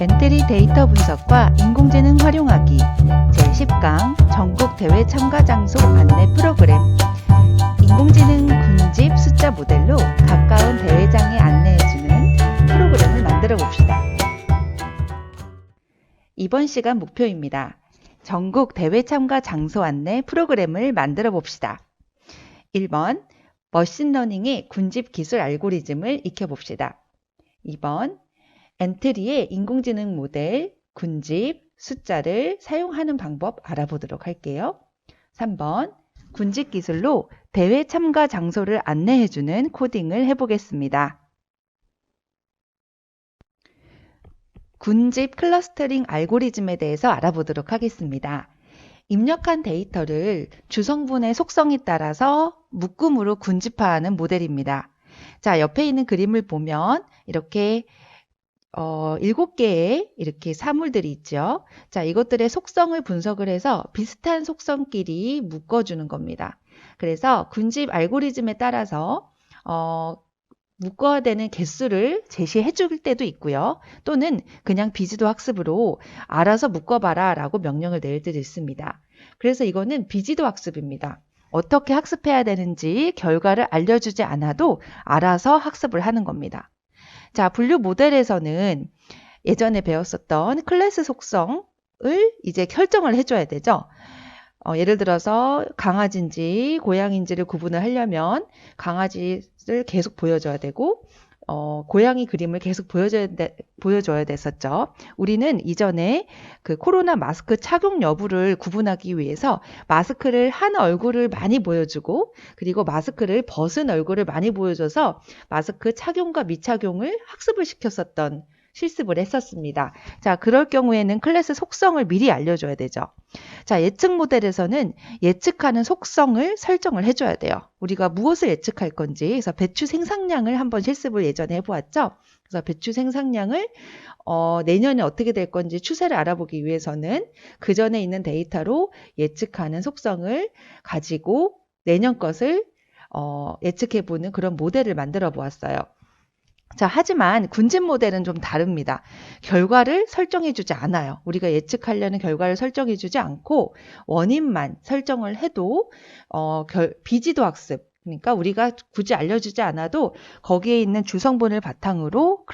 엔트리 데이터 분석과 인공지능 활용하기 제10강 전국 대회 참가 장소 안내 프로그램. 인공지능 군집 숫자 모델로 가까운 대회장에 안내해주는 프로그램을 만들어 봅시다. 이번 시간 목표입니다. 전국 대회 참가 장소 안내 프로그램을 만들어 봅시다. 1번 머신러닝의 군집 기술 알고리즘을 익혀봅시다. 2번 엔트리의 인공지능 모델, 군집, 숫자를 사용하는 방법 알아보도록 할게요. 3번 군집 기술로 대회 참가 장소를 안내해주는 코딩을 해보겠습니다. 군집 클러스터링 알고리즘에 대해서 알아보도록 하겠습니다. 입력한 데이터를 주성분의 속성에 따라서 묶음으로 군집화하는 모델입니다. 자, 옆에 있는 그림을 보면 이렇게 7개의 이렇게 사물들이 있죠. 자, 이것들의 속성을 분석을 해서 비슷한 속성끼리 묶어주는 겁니다. 그래서 군집 알고리즘에 따라서 묶어야 되는 개수를 제시해 줄 때도 있고요. 또는 그냥 비지도 학습으로 알아서 묶어봐라 라고 명령을 내릴 때도 있습니다. 그래서 이거는 비지도 학습입니다. 어떻게 학습해야 되는지 결과를 알려주지 않아도 알아서 학습을 하는 겁니다. 자, 분류 모델에서는 예전에 배웠었던 클래스 속성을 이제 결정을 해줘야 되죠. 예를 들어서 강아지인지 고양이인지를 구분을 하려면 강아지를 계속 보여줘야 되고 고양이 그림을 계속 보여줘야 됐었죠. 우리는 이전에 그 코로나 마스크 착용 여부를 구분하기 위해서 마스크를 한 얼굴을 많이 보여주고 그리고 마스크를 벗은 얼굴을 많이 보여줘서 마스크 착용과 미착용을 학습을 시켰었던 실습을 했었습니다. 자, 그럴 경우에는 클래스 속성을 미리 알려줘야 되죠. 자, 예측 모델에서는 예측하는 속성을 설정을 해줘야 돼요. 우리가 무엇을 예측할 건지, 그래서 배추 생산량을 한번 실습을 예전에 해보았죠. 그래서 배추 생산량을 내년에 어떻게 될 건지 추세를 알아보기 위해서는 그 전에 있는 데이터로 예측하는 속성을 가지고 내년 것을 예측해보는 그런 모델을 만들어 보았어요. 자, 하지만 군집 모델은 좀 다릅니다. 결과를 설정해주지 않아요. 우리가 예측하려는 결과를 설정해주지 않고 원인만 설정을 해도 비지도 학습, 그러니까 우리가 굳이 알려주지 않아도 거기에 있는 주성분을 바탕으로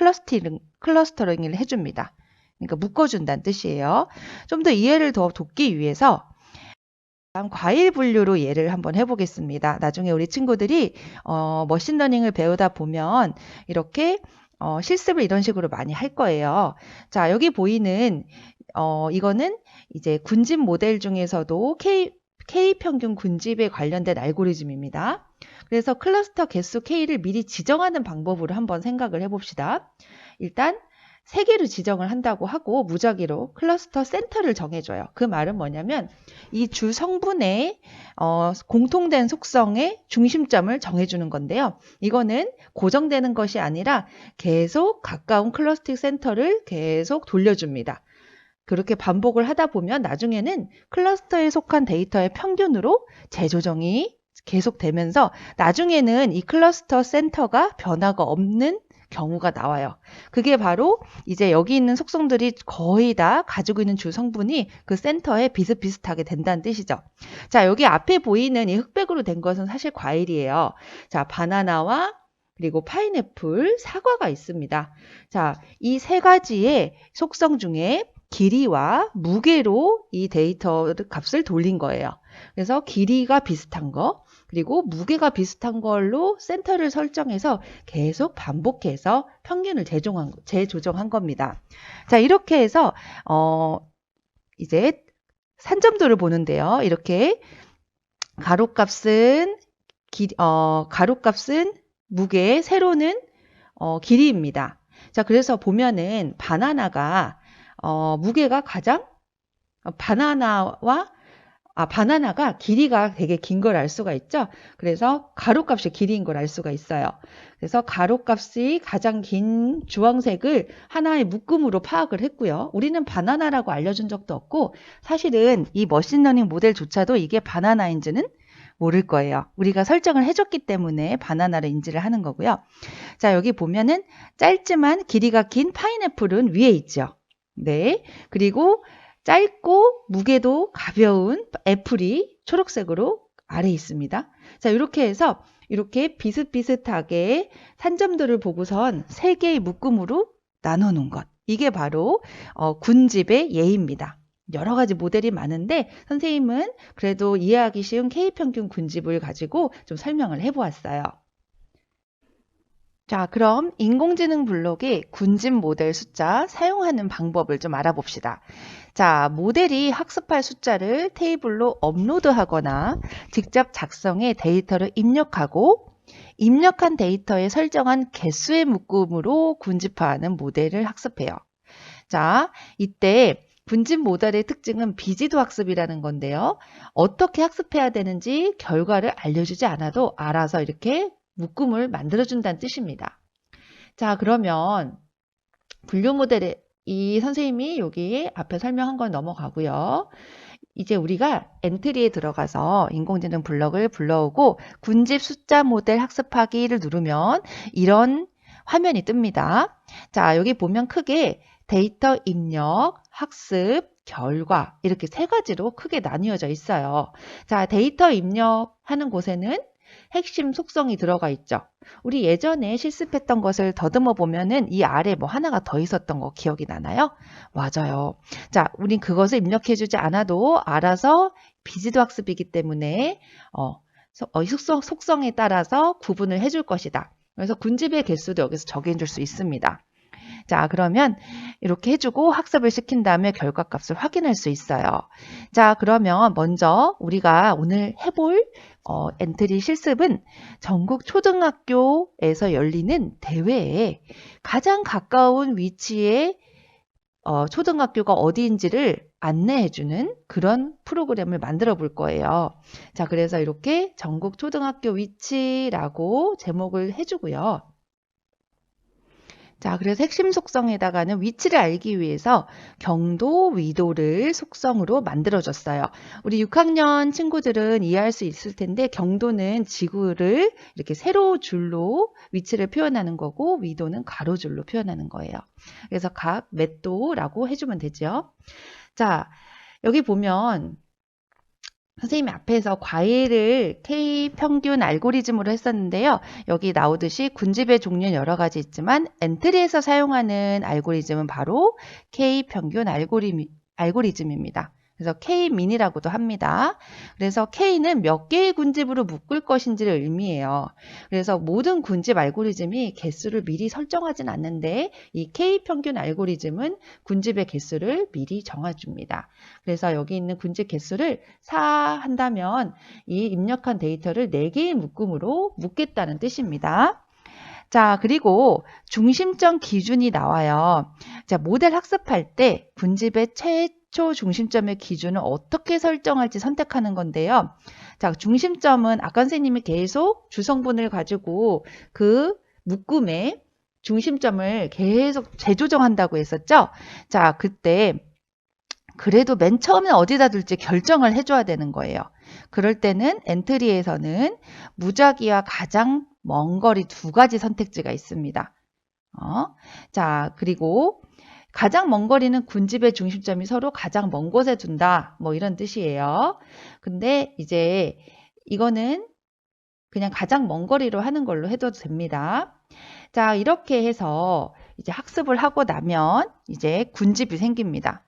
클러스터링을 해줍니다. 그러니까 묶어준다는 뜻이에요. 좀 더 이해를 더 돕기 위해서 다음 과일 분류로 예를 한번 해보겠습니다. 나중에 우리 친구들이 머신러닝을 배우다 보면 이렇게 실습을 이런 식으로 많이 할 거예요. 자, 여기 보이는 이거는 이제 군집 모델 중에서도 K 평균 군집에 관련된 알고리즘입니다. 그래서 클러스터 개수 K를 미리 지정하는 방법으로 한번 생각을 해봅시다. 일단 3개를 지정을 한다고 하고 무작위로 클러스터 센터를 정해줘요. 그 말은 뭐냐면 이 주 성분의 공통된 속성의 중심점을 정해주는 건데요. 이거는 고정되는 것이 아니라 계속 가까운 클러스틱 센터를 계속 돌려줍니다. 그렇게 반복을 하다 보면 나중에는 클러스터에 속한 데이터의 평균으로 재조정이 계속되면서 나중에는 이 클러스터 센터가 변화가 없는 경우가 나와요. 그게 바로 이제 여기 있는 속성들이 거의 다 가지고 있는 주 성분이 그 센터에 비슷비슷하게 된다는 뜻이죠. 자, 여기 앞에 보이는 이 흑백으로 된 것은 사실 과일이에요. 자, 바나나와 그리고 파인애플, 사과가 있습니다. 자, 이 3가지의 속성 중에 길이와 무게로 이 데이터 값을 돌린 거예요. 그래서 길이가 비슷한 거, 그리고 무게가 비슷한 걸로 센터를 설정해서 계속 반복해서 평균을 재조정한 겁니다. 자, 이렇게 해서 이제 산점도를 보는데요. 이렇게 가로값은 무게, 세로는 길이입니다. 자, 그래서 보면은 바나나가 무게가 가장 바나나가 길이가 되게 긴 걸 알 수가 있죠. 그래서 가로값이 길이인 걸 알 수가 있어요. 그래서 가로값이 가장 긴 주황색을 하나의 묶음으로 파악을 했고요. 우리는 바나나라고 알려준 적도 없고 사실은 이 머신러닝 모델조차도 이게 바나나인지는 모를 거예요. 우리가 설정을 해줬기 때문에 바나나를 인지를 하는 거고요. 자, 여기 보면은 짧지만 길이가 긴 파인애플은 위에 있죠. 네. 그리고 짧고 무게도 가벼운 애플이 초록색으로 아래에 있습니다. 자, 이렇게 해서 이렇게 비슷비슷하게 산점들을 보고선 3개의 묶음으로 나눠 놓은 것. 이게 바로 군집의 예입니다. 여러 가지 모델이 많은데 선생님은 그래도 이해하기 쉬운 K평균 군집을 가지고 좀 설명을 해보았어요. 자, 그럼 인공지능 블록의 군집 모델 숫자 사용하는 방법을 좀 알아봅시다. 자, 모델이 학습할 숫자를 테이블로 업로드하거나 직접 작성해 데이터를 입력하고 입력한 데이터에 설정한 개수의 묶음으로 군집화하는 모델을 학습해요. 자, 이때 군집 모델의 특징은 비지도 학습이라는 건데요. 어떻게 학습해야 되는지 결과를 알려주지 않아도 알아서 이렇게 묶음을 만들어준다는 뜻입니다. 자, 그러면 분류 모델의 이 선생님이 여기 앞에 설명한 건 넘어가고요. 이제 우리가 엔트리에 들어가서 인공지능 블럭을 불러오고 군집 숫자 모델 학습하기를 누르면 이런 화면이 뜹니다. 자, 여기 보면 크게 데이터 입력, 학습, 결과 이렇게 3가지로 크게 나뉘어져 있어요. 자, 데이터 입력하는 곳에는 핵심 속성이 들어가 있죠. 우리 예전에 실습했던 것을 더듬어 보면은 이 아래 뭐 하나가 더 있었던 거 기억이 나나요? 맞아요. 자, 우린 그것을 입력해주지 않아도 알아서 비지도 학습이기 때문에 속성에 따라서 구분을 해줄 것이다. 그래서 군집의 개수도 여기서 정해 줄 수 있습니다. 자, 그러면 이렇게 해주고 학습을 시킨 다음에 결과값을 확인할 수 있어요. 자, 그러면 먼저 우리가 오늘 해볼 엔트리 실습은 전국 초등학교에서 열리는 대회에 가장 가까운 위치에 초등학교가 어디인지를 안내해주는 그런 프로그램을 만들어 볼 거예요. 자, 그래서 이렇게 전국 초등학교 위치라고 제목을 해주고요. 자, 그래서 핵심 속성에다가는 위치를 알기 위해서 경도, 위도를 속성으로 만들어줬어요. 우리 6학년 친구들은 이해할 수 있을 텐데 경도는 지구를 이렇게 세로줄로 위치를 표현하는 거고 위도는 가로줄로 표현하는 거예요. 그래서 각 몇 도라고 해주면 되죠. 자, 여기 보면 선생님이 앞에서 과외를 K평균 알고리즘으로 했었는데요. 여기 나오듯이 군집의 종류는 여러 가지 있지만 엔트리에서 사용하는 알고리즘은 바로 K평균 알고리즘입니다. 그래서 K-민이라고도 합니다. 그래서 K는 몇 개의 군집으로 묶을 것인지를 의미해요. 그래서 모든 군집 알고리즘이 개수를 미리 설정하진 않는데 이 K평균 알고리즘은 군집의 개수를 미리 정해줍니다. 그래서 여기 있는 군집 개수를 4 한다면 이 입력한 데이터를 4개의 묶음으로 묶겠다는 뜻입니다. 자, 그리고 중심점 기준이 나와요. 자, 모델 학습할 때 군집의 최초 중심점의 기준을 어떻게 설정할지 선택하는 건데요. 자, 중심점은 아까 선생님이 계속 주성분을 가지고 그 묶음의 중심점을 계속 재조정한다고 했었죠. 자, 그때 그래도 맨 처음에 어디다 둘지 결정을 해줘야 되는 거예요. 그럴 때는 엔트리에서는 무작위와 가장 먼 거리 2가지 선택지가 있습니다. 자, 그리고 가장 먼 거리는 군집의 중심점이 서로 가장 먼 곳에 둔다. 뭐 이런 뜻이에요. 근데 이제 이거는 그냥 가장 먼 거리로 하는 걸로 해도 됩니다. 자, 이렇게 해서 이제 학습을 하고 나면 이제 군집이 생깁니다.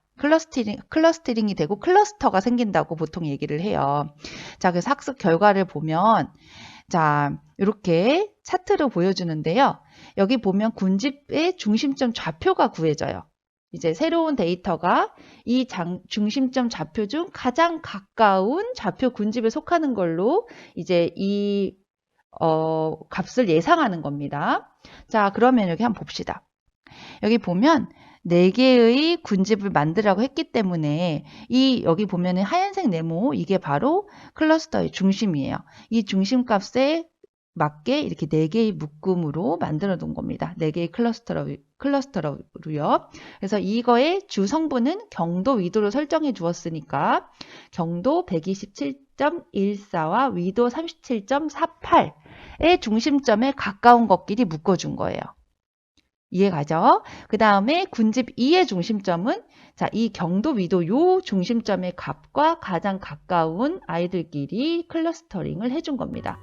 클러스터링이 되고 클러스터가 생긴다고 보통 얘기를 해요. 자, 그래서 학습 결과를 보면 자, 이렇게 차트로 보여주는데요. 여기 보면 군집의 중심점 좌표가 구해져요. 이제 새로운 데이터가 이 중심점 좌표 중 가장 가까운 좌표 군집에 속하는 걸로 이제 이 값을 예상하는 겁니다. 자, 그러면 여기 한번 봅시다. 여기 보면 4개의 군집을 만들라고 했기 때문에 여기 보면은 하얀색 네모 이게 바로 클러스터의 중심이에요. 이 중심값에 맞게 이렇게 4개의 묶음으로 만들어 놓은 겁니다. 4개의 클러스터로요. 그래서 이거의 주 성분은 경도, 위도로 설정해 주었으니까 경도 127.14와 위도 37.48의 중심점에 가까운 것끼리 묶어준 거예요. 이해가죠? 그 다음에 군집 2의 중심점은 자, 이 경도, 위도 요 중심점의 값과 가장 가까운 아이들끼리 클러스터링을 해준 겁니다.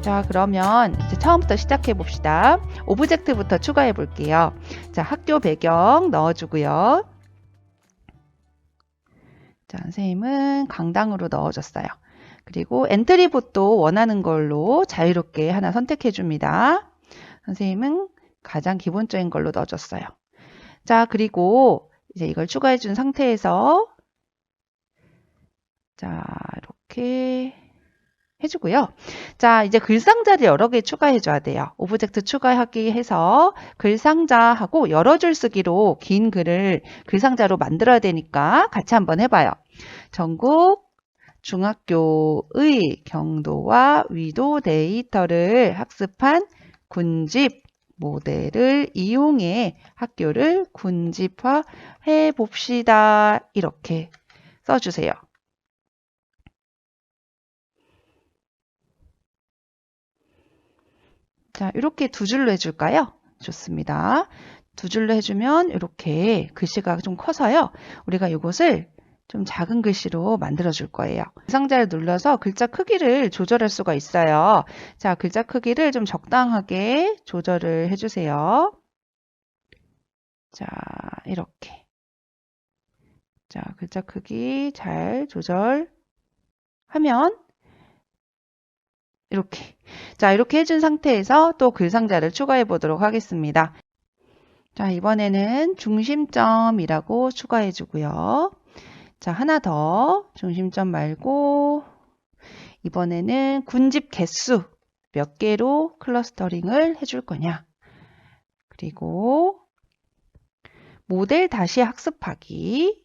자, 그러면 이제 처음부터 시작해 봅시다. 오브젝트부터 추가해 볼게요. 자, 학교 배경 넣어주고요. 자, 선생님은 강당으로 넣어줬어요. 그리고 엔트리봇도 원하는 걸로 자유롭게 하나 선택해 줍니다. 선생님은 가장 기본적인 걸로 넣어줬어요. 자, 그리고 이제 이걸 추가해 준 상태에서 자, 이렇게 해주고요. 자, 이제 글상자를 여러 개 추가해 줘야 돼요. 오브젝트 추가하기 해서 글상자하고 여러 줄 쓰기로 긴 글을 글상자로 만들어야 되니까 같이 한번 해봐요. 전국 중학교의 경도와 위도 데이터를 학습한 군집 모델을 이용해 학교를 군집화해 봅시다. 이렇게 써주세요. 자, 이렇게 두 줄로 해줄까요? 좋습니다. 두 줄로 해주면 이렇게 글씨가 좀 커서요. 우리가 이것을 좀 작은 글씨로 만들어 줄 거예요. 상자를 눌러서 글자 크기를 조절할 수가 있어요. 자, 글자 크기를 좀 적당하게 조절을 해주세요. 자, 이렇게. 자, 글자 크기 잘 조절하면 이렇게. 자, 이렇게 해준 상태에서 또 글상자를 추가해 보도록 하겠습니다. 자, 이번에는 중심점이라고 추가해 주고요. 자, 하나 더 중심점 말고 이번에는 군집 개수 몇 개로 클러스터링을 해줄 거냐. 그리고 모델 다시 학습하기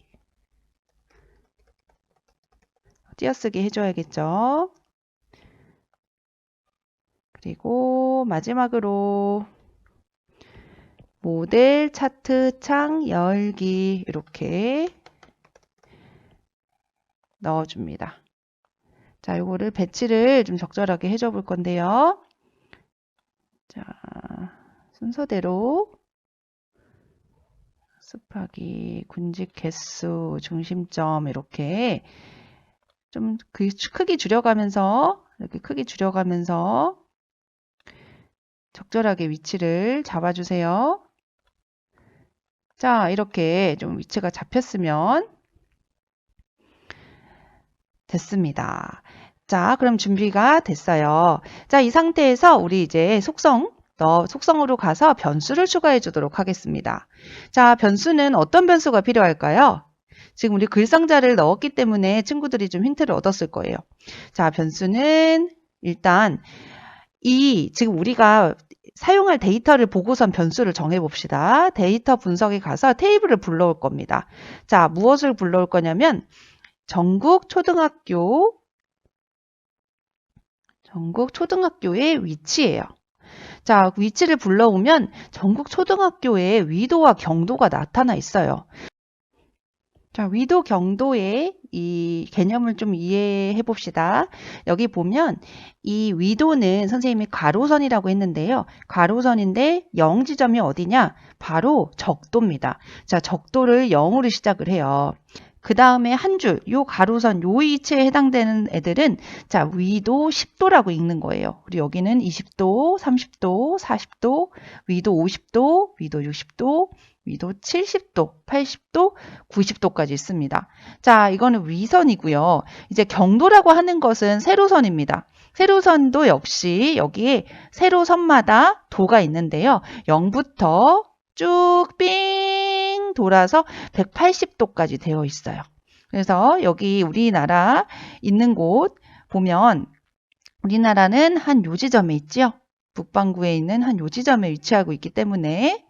띄어쓰기 해줘야겠죠. 그리고 마지막으로 모델 차트 창 열기 이렇게 넣어줍니다. 자, 이거를 배치를 좀 적절하게 해줘 볼 건데요. 자, 순서대로 습하기, 군집 개수, 중심점 이렇게 좀 크기 줄여가면서 이렇게 크기 줄여가면서 적절하게 위치를 잡아주세요. 자, 이렇게 좀 위치가 잡혔으면 됐습니다. 자, 그럼 준비가 됐어요. 자, 이 상태에서 우리 이제 속성으로 가서 변수를 추가해 주도록 하겠습니다. 자, 변수는 어떤 변수가 필요할까요? 지금 우리 글상자를 넣었기 때문에 친구들이 좀 힌트를 얻었을 거예요. 자, 변수는 일단 지금 우리가 사용할 데이터를 보고선 변수를 정해봅시다. 데이터 분석에 가서 테이블을 불러올 겁니다. 자, 무엇을 불러올 거냐면 전국 초등학교의 위치예요. 자, 위치를 불러오면 전국 초등학교의 위도와 경도가 나타나 있어요. 자, 위도 경도의 이 개념을 좀 이해해 봅시다. 여기 보면 이 위도는 선생님이 가로선이라고 했는데요. 가로선인데 0지점이 어디냐? 바로 적도입니다. 자, 적도를 0으로 시작을 해요. 그 다음에 한 줄, 요 가로선, 요 위치에 해당되는 애들은 자, 위도 10도라고 읽는 거예요. 그리고 여기는 20도, 30도, 40도, 위도 50도, 위도 60도, 위도 70도, 80도, 90도까지 있습니다. 자, 이거는 위선이고요. 이제 경도라고 하는 것은 세로선입니다. 세로선도 역시 여기에 세로선마다 도가 있는데요. 0부터 쭉 삥 돌아서 180도까지 되어 있어요. 그래서 여기 우리나라 있는 곳 보면 우리나라는 한 요 지점에 있지요. 북반구에 있는 한 요 지점에 위치하고 있기 때문에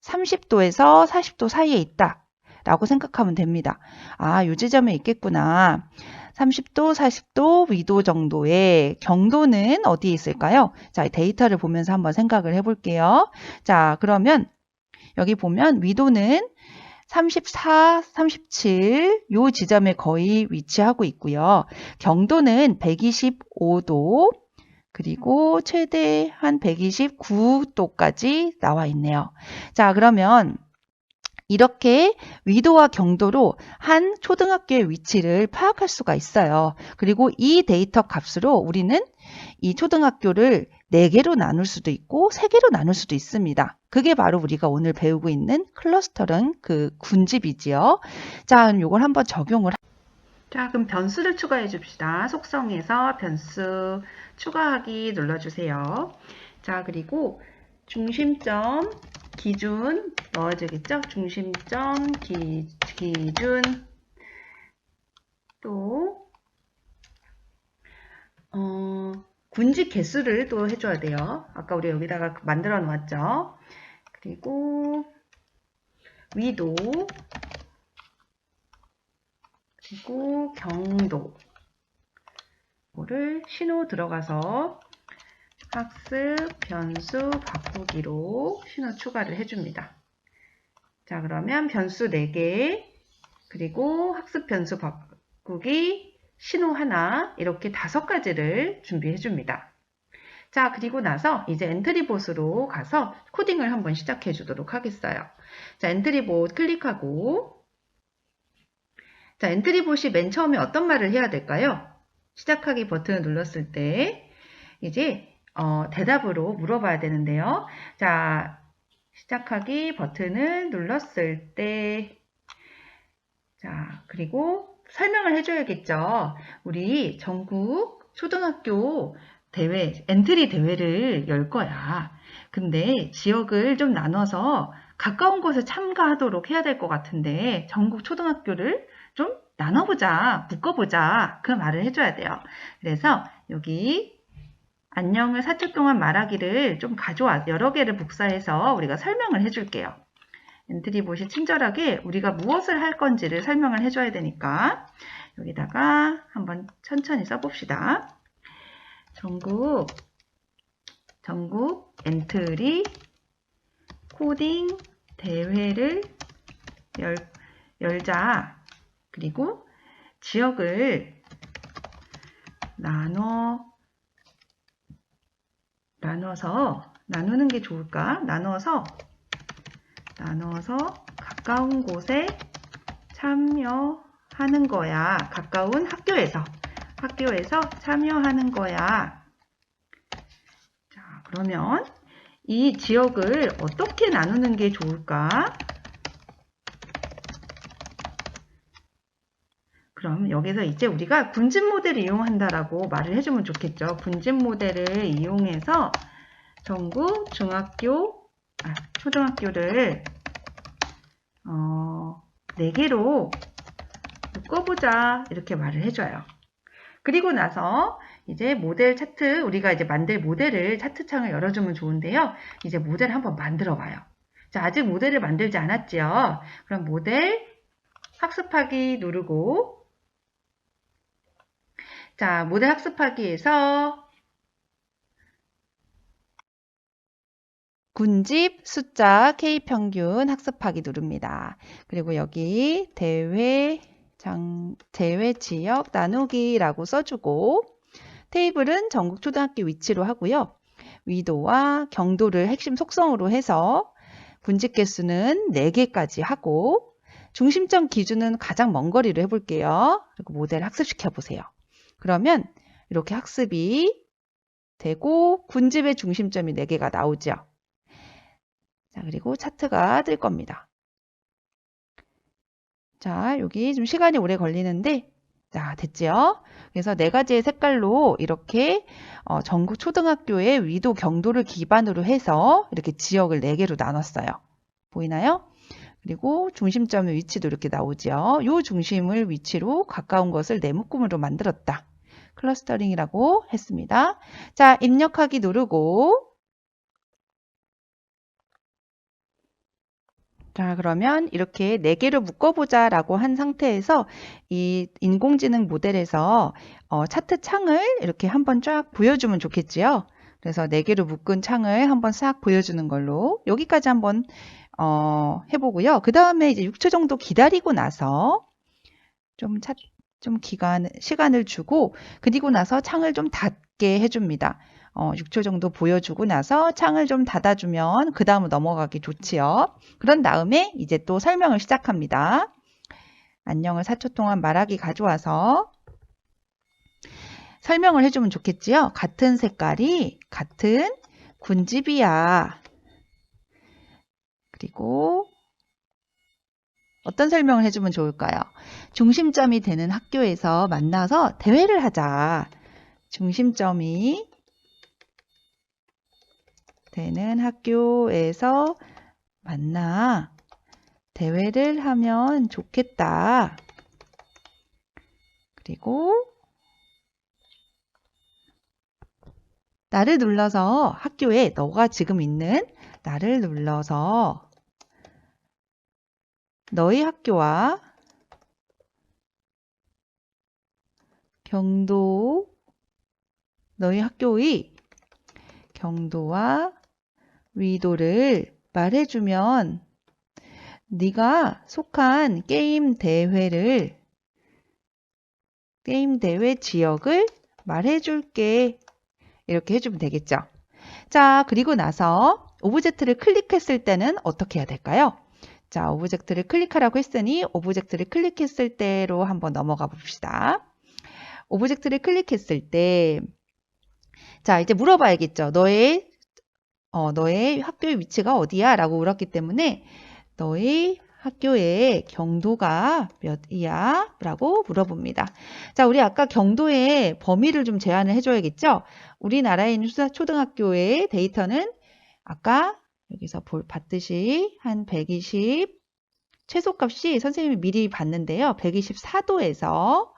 30도에서 40도 사이에 있다 라고 생각하면 됩니다. 아, 요 지점에 있겠구나. 30도, 40도 위도 정도의 경도는 어디에 있을까요? 자, 데이터를 보면서 한번 생각을 해볼게요. 자, 그러면 여기 보면 위도는 34, 37 요 지점에 거의 위치하고 있고요. 경도는 125도 그리고 최대 한 129도까지 나와 있네요. 자, 그러면 이렇게 위도와 경도로 한 초등학교의 위치를 파악할 수가 있어요. 그리고 이 데이터 값으로 우리는 이 초등학교를 4개로 나눌 수도 있고 3개로 나눌 수도 있습니다. 그게 바로 우리가 오늘 배우고 있는 클러스터링 그 군집이지요. 자, 그럼 이걸 한번 적용을. 자, 그럼 변수를 추가해 줍시다. 속성에서 변수 추가하기 눌러주세요. 자, 그리고 중심점 기준 넣어주겠죠? 중심점 기준 또 군집 개수를 또 해줘야 돼요. 아까 우리 여기다가 만들어 놓았죠. 그리고 위도 그리고 경도 를 신호 들어가서 학습 변수 바꾸기로 신호 추가를 해줍니다. 자, 그러면 변수 4개 그리고 학습 변수 바꾸기 신호 하나 이렇게 5가지를 준비해 줍니다. 자, 그리고 나서 이제 엔트리봇으로 가서 코딩을 한번 시작해 주도록 하겠어요. 자, 엔트리봇 클릭하고 자, 엔트리봇이 맨 처음에 어떤 말을 해야 될까요? 시작하기 버튼을 눌렀을 때 이제 대답으로 물어봐야 되는데요. 자, 시작하기 버튼을 눌렀을 때 자, 그리고 설명을 해줘야겠죠. 우리 전국 초등학교 대회, 엔트리 대회를 열 거야. 근데 지역을 좀 나눠서 가까운 곳에 참가하도록 해야 될 것 같은데 전국 초등학교를 좀 나눠보자, 묶어보자 그 말을 해줘야 돼요. 그래서 여기 안녕을 4초 동안 말하기를 좀 가져와 여러 개를 복사해서 우리가 설명을 해줄게요. 엔트리봇이 친절하게 우리가 무엇을 할 건지를 설명을 해줘야 되니까 여기다가 한번 천천히 써봅시다. 전국 엔트리 코딩 대회를 열자. 그리고 지역을 나눠서 나누는 게 좋을까? 나눠서 가까운 곳에 참여하는 거야. 가까운 학교에서 참여하는 거야. 자, 그러면 이 지역을 어떻게 나누는 게 좋을까? 그럼 여기서 이제 우리가 군집 모델을 이용한다라고 말을 해주면 좋겠죠. 군집 모델을 이용해서 전국 초등학교를 4개로 묶어보자 이렇게 말을 해줘요. 그리고 나서 이제 모델 차트 우리가 이제 만들 모델을 차트창을 열어주면 좋은데요. 이제 모델을 한번 만들어 봐요. 자, 아직 모델을 만들지 않았지요. 그럼 모델 학습하기 누르고 자, 모델 학습하기에서 군집 숫자 K평균 학습하기 누릅니다. 그리고 여기 대회 지역 나누기라고 써주고 테이블은 전국 초등학교 위치로 하고요. 위도와 경도를 핵심 속성으로 해서 군집 개수는 4개까지 하고 중심점 기준은 가장 먼 거리로 해볼게요. 그리고 모델 학습시켜 보세요. 그러면 이렇게 학습이 되고 군집의 중심점이 4개가 나오죠. 자, 그리고 차트가 뜰 겁니다. 자, 여기 좀 시간이 오래 걸리는데, 자, 됐죠? 그래서 네 가지의 색깔로 이렇게 전국 초등학교의 위도 경도를 기반으로 해서 이렇게 지역을 4개로 나눴어요. 보이나요? 그리고 중심점의 위치도 이렇게 나오죠. 이 중심을 위치로 가까운 것을 네 묶음으로 만들었다. 클러스터링이라고 했습니다. 자, 입력하기 누르고, 자, 그러면 이렇게 4개로 묶어보자 라고 한 상태에서 이 인공지능 모델에서 차트 창을 이렇게 한번 쫙 보여주면 좋겠지요. 그래서 4개로 묶은 창을 한번 싹 보여주는 걸로 여기까지 한번 해보고요. 그 다음에 이제 6초 정도 기다리고 나서 좀 시간을 주고, 그리고 나서 창을 좀 닫게 해줍니다. 6초 정도 보여주고 나서 창을 좀 닫아주면 그 다음은 넘어가기 좋지요. 그런 다음에 이제 또 설명을 시작합니다. 안녕을 4초 동안 말하기 가져와서 설명을 해주면 좋겠지요. 같은 색깔이 같은 군집이야. 그리고 어떤 설명을 해주면 좋을까요? 중심점이 되는 학교에서 만나서 대회를 하자. 중심점이 되는 학교에서 만나 대회를 하면 좋겠다. 그리고 나를 눌러서 학교에 너가 지금 있는 나를 눌러서 너희 학교와 경도 너희 학교의 경도와 위도를 말해주면 네가 속한 게임 대회 지역을 말해줄게. 이렇게 해주면 되겠죠. 자, 그리고 나서 오브젝트를 클릭했을 때는 어떻게 해야 될까요? 자, 오브젝트를 클릭하라고 했으니 오브젝트를 클릭했을 때로 한번 넘어가 봅시다. 오브젝트를 클릭했을 때, 자, 이제 물어봐야겠죠. 너의 학교의 위치가 어디야? 라고 물었기 때문에 너의 학교의 경도가 몇이야? 라고 물어봅니다. 자, 우리 아까 경도의 범위를 좀 제한을 해줘야겠죠? 우리나라에 있는 초등학교의 데이터는 아까 여기서 봤듯이 한 120, 최소값이 선생님이 미리 봤는데요. 124도에서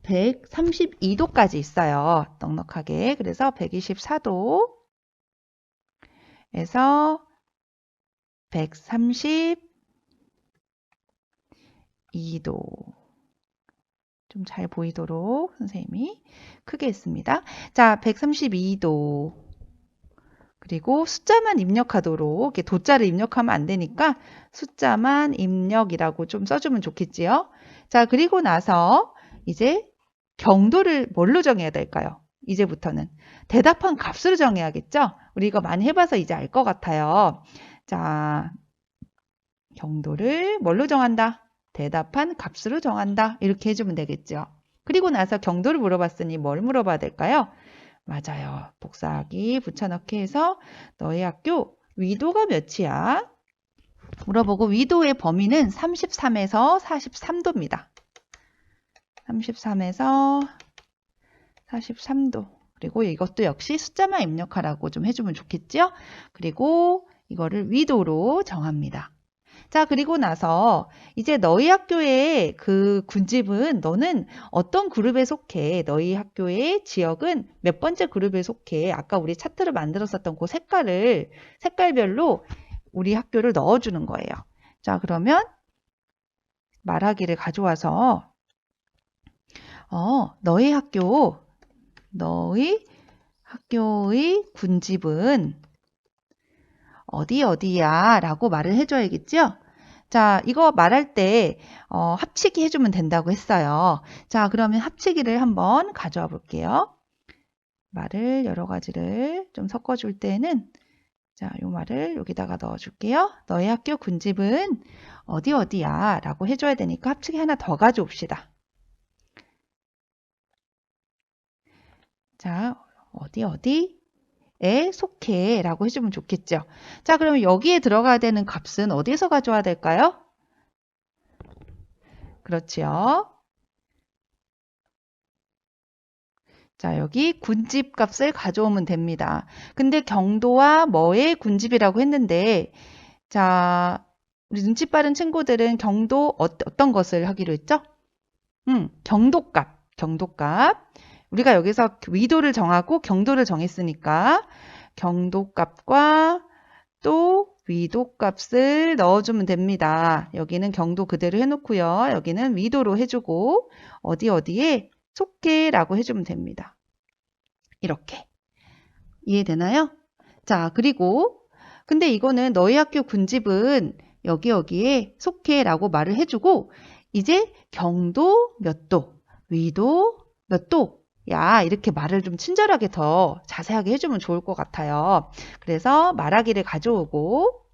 132도까지 있어요. 넉넉하게. 그래서 124도에서 132도. 좀 잘 보이도록 선생님이 크게 했습니다. 자, 132도. 그리고 숫자만 입력하도록, 이렇게 도자를 입력하면 안 되니까 숫자만 입력이라고 좀 써주면 좋겠지요. 자, 그리고 나서 이제 경도를 뭘로 정해야 될까요? 이제부터는 대답한 값으로 정해야겠죠? 우리 이거 많이 해봐서 이제 알 것 같아요. 자, 경도를 뭘로 정한다? 대답한 값으로 정한다. 이렇게 해주면 되겠죠. 그리고 나서 경도를 물어봤으니 뭘 물어봐야 될까요? 맞아요. 복사하기, 붙여넣기 해서 너희 학교 위도가 몇이야? 물어보고 위도의 범위는 33에서 43도입니다. 33에서 43도. 그리고 이것도 역시 숫자만 입력하라고 좀 해주면 좋겠죠? 그리고 이거를 위도로 정합니다. 자, 그리고 나서 이제 너희 학교의 그 군집은 너는 어떤 그룹에 속해? 너희 학교의 지역은 몇 번째 그룹에 속해? 아까 우리 차트를 만들었었던 그 색깔별로 우리 학교를 넣어주는 거예요. 자, 그러면 말하기를 가져와서 너희 학교의 군집은 어디야? 라고 말을 해줘야겠죠? 자, 이거 말할 때 합치기 해주면 된다고 했어요. 자, 그러면 합치기를 한번 가져와 볼게요. 말을 여러 가지를 좀 섞어줄 때는 자, 요 말을 여기다가 넣어줄게요. 너희 학교 군집은 어디야? 라고 해줘야 되니까 합치기 하나 더 가져옵시다. 자, 어디? 속해 라고 해주면 좋겠죠. 자, 그러면 여기에 들어가야 되는 값은 어디서 가져와야 될까요? 그렇지요. 자, 여기 군집 값을 가져오면 됩니다. 근데 경도와 뭐의 군집이라고 했는데, 자, 우리 눈치 빠른 친구들은 경도 어떤 것을 하기로 했죠? 경도값. 우리가 여기서 위도를 정하고 경도를 정했으니까 경도값과 또 위도값을 넣어주면 됩니다. 여기는 경도 그대로 해놓고요. 여기는 위도로 해주고 어디에 속해라고 해주면 됩니다. 이렇게. 이해되나요? 자, 그리고 근데 이거는 너희 학교 군집은 여기에 속해라고 말을 해주고 이제 경도 몇 도, 위도 몇 도, 야, 이렇게 말을 좀 친절하게 더 자세하게 해주면 좋을 것 같아요. 그래서 말하기를 가져오고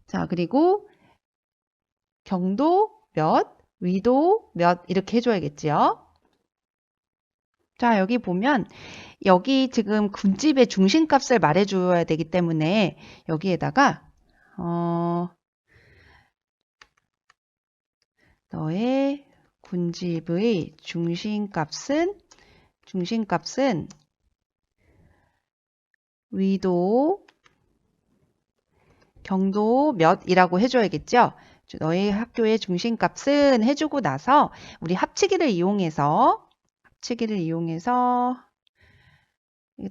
자, 그리고 경도 몇, 위도 몇 이렇게 해줘야겠지요. 자, 여기 보면 여기 지금 군집의 중심값을 말해줘야 되기 때문에 여기에다가 너의 군집의 중심값은 위도 경도 몇이라고 해줘야겠죠. 너의 학교의 중심값은 해주고 나서 우리 합치기를 이용해서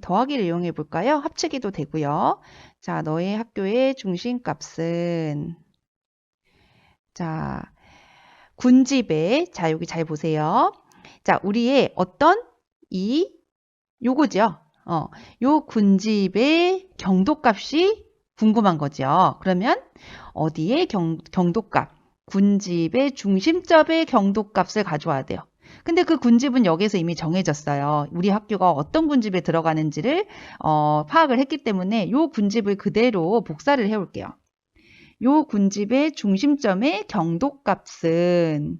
더하기를 이용해 볼까요? 합치기도 되고요. 자, 너의 학교의 중심값은 자, 군집에 자, 여기 잘 보세요. 자, 우리의 어떤 요거죠. 요 군집의 경도값이 궁금한 거죠. 그러면 어디에 경도값? 군집의 중심점의 경도값을 가져와야 돼요. 근데 그 군집은 여기서 이미 정해졌어요. 우리 학교가 어떤 군집에 들어가는지를 파악을 했기 때문에 요 군집을 그대로 복사를 해올게요. 요 군집의 중심점의 경도값은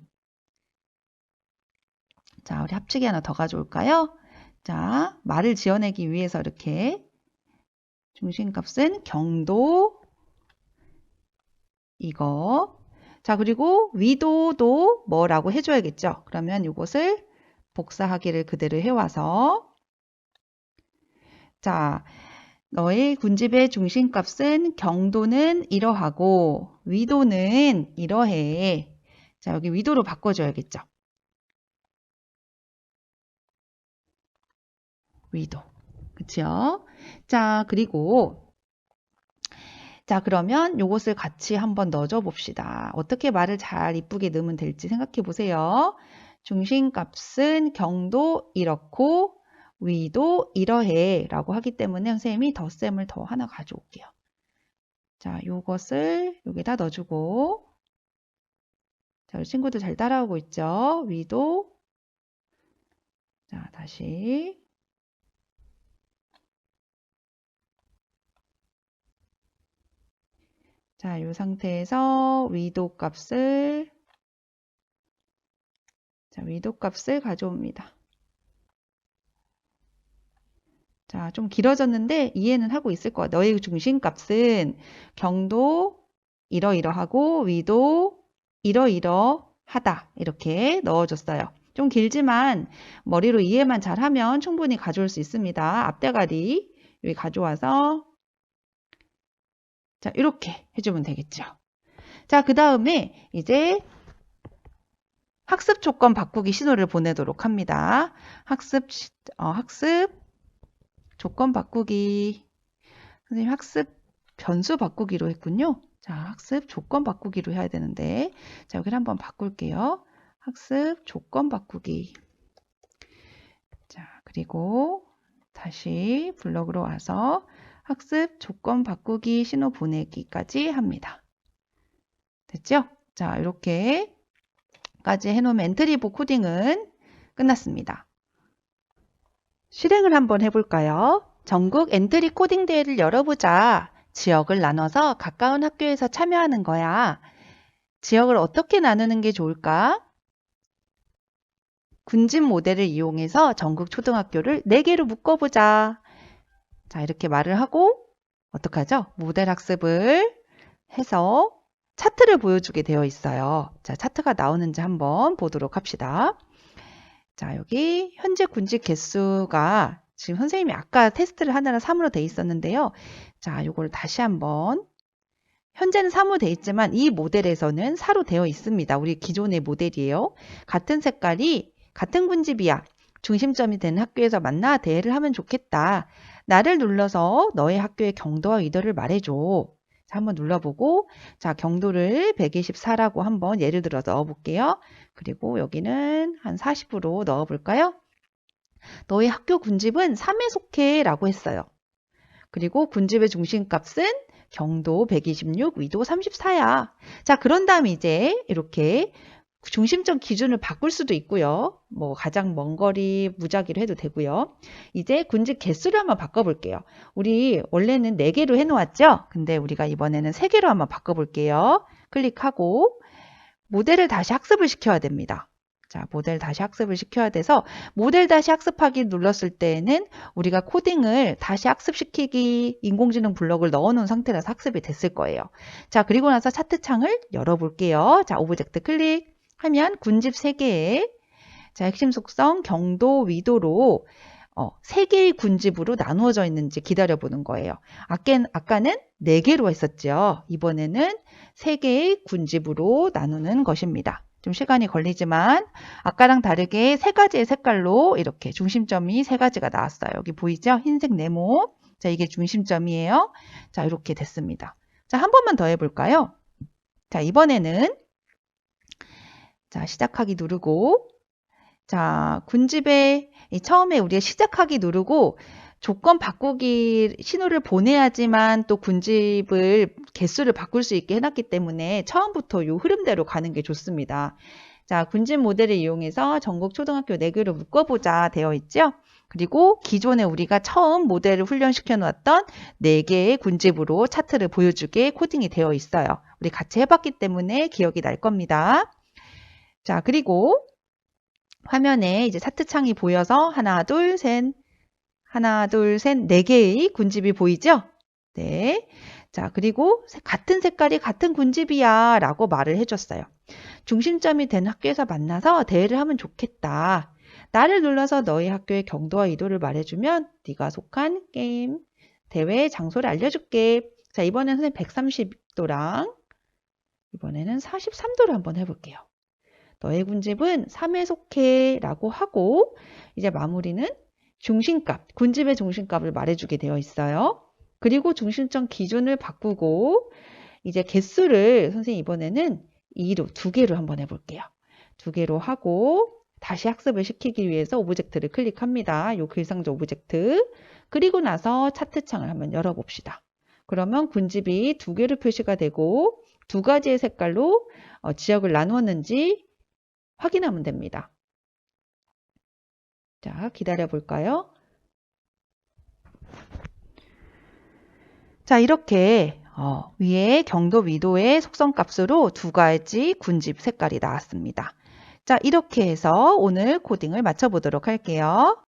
자, 우리 합치기 하나 더 가져올까요? 자, 말을 지어내기 위해서 이렇게 중심값은 경도 이거 자, 그리고 위도도 뭐라고 해줘야겠죠. 그러면 이것을 복사하기를 그대로 해와서 자, 너의 군집의 중심값은 경도는 이러하고 위도는 이러해. 자, 여기 위도로 바꿔줘야겠죠. 위도. 그치요? 자, 그리고 자, 그러면 요것을 같이 한번 넣어줘 봅시다. 어떻게 말을 잘 이쁘게 넣으면 될지 생각해 보세요. 중심값은 경도 이렇고 위도 이러해 라고 하기 때문에 선생님이 덧셈을 더 하나 가져올게요. 자, 요것을 여기다 넣어주고 자, 우리 친구들 잘 따라오고 있죠? 위도 자, 다시 자, 이 상태에서 위도 값을 가져옵니다. 자, 좀 길어졌는데 이해는 하고 있을 거야. 너의 중심값은 경도 이러이러하고 위도 이러이러하다. 이렇게 넣어줬어요. 좀 길지만 머리로 이해만 잘하면 충분히 가져올 수 있습니다. 앞대가리 여기 가져와서 자, 이렇게 해주면 되겠죠. 자, 그 다음에 이제 학습 조건 바꾸기 신호를 보내도록 합니다. 학습 조건 바꾸기. 선생님 학습 변수 바꾸기로 했군요. 자, 학습 조건 바꾸기로 해야 되는데 자, 여기를 한번 바꿀게요. 학습 조건 바꾸기. 자, 그리고 다시 블럭으로 와서 학습 조건 바꾸기 신호 보내기까지 합니다. 됐죠? 자, 이렇게까지 해놓으면 엔트리북 코딩은 끝났습니다. 실행을 한번 해볼까요? 전국 엔트리 코딩 대회를 열어보자. 지역을 나눠서 가까운 학교에서 참여하는 거야. 지역을 어떻게 나누는 게 좋을까? 군집 모델을 이용해서 전국 초등학교를 4개로 묶어보자. 자, 이렇게 말을 하고 어떡하죠? 모델 학습을 해서 차트를 보여주게 되어 있어요. 자, 차트가 나오는지 한번 보도록 합시다. 자, 여기 현재 군집 개수가 지금 선생님이 아까 테스트를 하느라 3으로 돼 있었는데요. 자, 이걸 다시 한번 현재는 3으로 돼 있지만 이 모델에서는 4로 되어 있습니다. 우리 기존의 모델이에요. 같은 색깔이 같은 군집이야. 중심점이 되는 학교에서 만나 대회를 하면 좋겠다. 나를 눌러서 너의 학교의 경도와 위도를 말해줘. 자, 한번 눌러보고 자, 경도를 124라고 한번 예를 들어서 넣어볼게요. 그리고 여기는 한 40으로 넣어볼까요? 너의 학교 군집은 3에 속해 라고 했어요. 그리고 군집의 중심값은 경도 126, 위도 34야. 자, 그런 다음 이제 이렇게 중심점 기준을 바꿀 수도 있고요. 뭐 가장 먼 거리 무작위로 해도 되고요. 이제 군집 개수를 한번 바꿔볼게요. 우리 원래는 4개로 해놓았죠? 근데 우리가 이번에는 3개로 한번 바꿔볼게요. 클릭하고 모델을 다시 학습을 시켜야 됩니다. 자, 모델 다시 학습을 시켜야 돼서 모델 다시 학습하기 눌렀을 때에는 우리가 코딩을 다시 학습시키기 인공지능 블럭을 넣어놓은 상태라서 학습이 됐을 거예요. 자, 그리고 나서 차트 창을 열어볼게요. 자, 오브젝트 클릭하면 군집 3개에 자, 핵심 속성 경도, 위도로 3개의 군집으로 나누어져 있는지 기다려보는 거예요. 아까는 4개로 했었죠. 이번에는 3개의 군집으로 나누는 것입니다. 좀 시간이 걸리지만 아까랑 다르게 3가지의 색깔로 이렇게 중심점이 3가지가 나왔어요. 여기 보이죠? 흰색 네모. 자, 이게 중심점이에요. 자, 이렇게 됐습니다. 자, 한 번만 더 해볼까요? 자, 이번에는 자, 시작하기 누르고 자, 군집에 처음에 우리가 시작하기 누르고 조건 바꾸기 신호를 보내야지만 또 군집을 개수를 바꿀 수 있게 해놨기 때문에 처음부터 이 흐름대로 가는 게 좋습니다. 자, 군집 모델을 이용해서 전국 초등학교 4개로 묶어보자 되어 있죠. 그리고 기존에 우리가 처음 모델을 훈련시켜 놓았던 4개의 군집으로 차트를 보여주게 코딩이 되어 있어요. 우리 같이 해봤기 때문에 기억이 날 겁니다. 자, 그리고 화면에 이제 차트 창이 보여서 하나, 둘, 셋, 4개의 군집이 보이죠? 네. 자, 그리고 같은 색깔이 같은 군집이야 라고 말을 해줬어요. 중심점이 된 학교에서 만나서 대회를 하면 좋겠다. 나를 눌러서 너희 학교의 경도와 위도를 말해주면 네가 속한 게임 대회 장소를 알려줄게. 자, 이번에는 선생님 130도랑 이번에는 43도를 한번 해볼게요. 너의 군집은 3에 속해 라고 하고 이제 마무리는 중심값, 군집의 중심값을 말해주게 되어 있어요. 그리고 중심점 기준을 바꾸고 이제 개수를 선생님 이번에는 2로, 2개로 한번 해볼게요. 2개로 하고 다시 학습을 시키기 위해서 오브젝트를 클릭합니다. 요 글상조 오브젝트. 그리고 나서 차트 창을 한번 열어봅시다. 그러면 군집이 2개로 표시가 되고 2가지의 색깔로 지역을 나누었는지 확인하면 됩니다. 자, 기다려 볼까요? 자, 이렇게 위에 경도 위도의 속성값으로 2가지 군집 색깔이 나왔습니다. 자, 이렇게 해서 오늘 코딩을 마쳐보도록 할게요.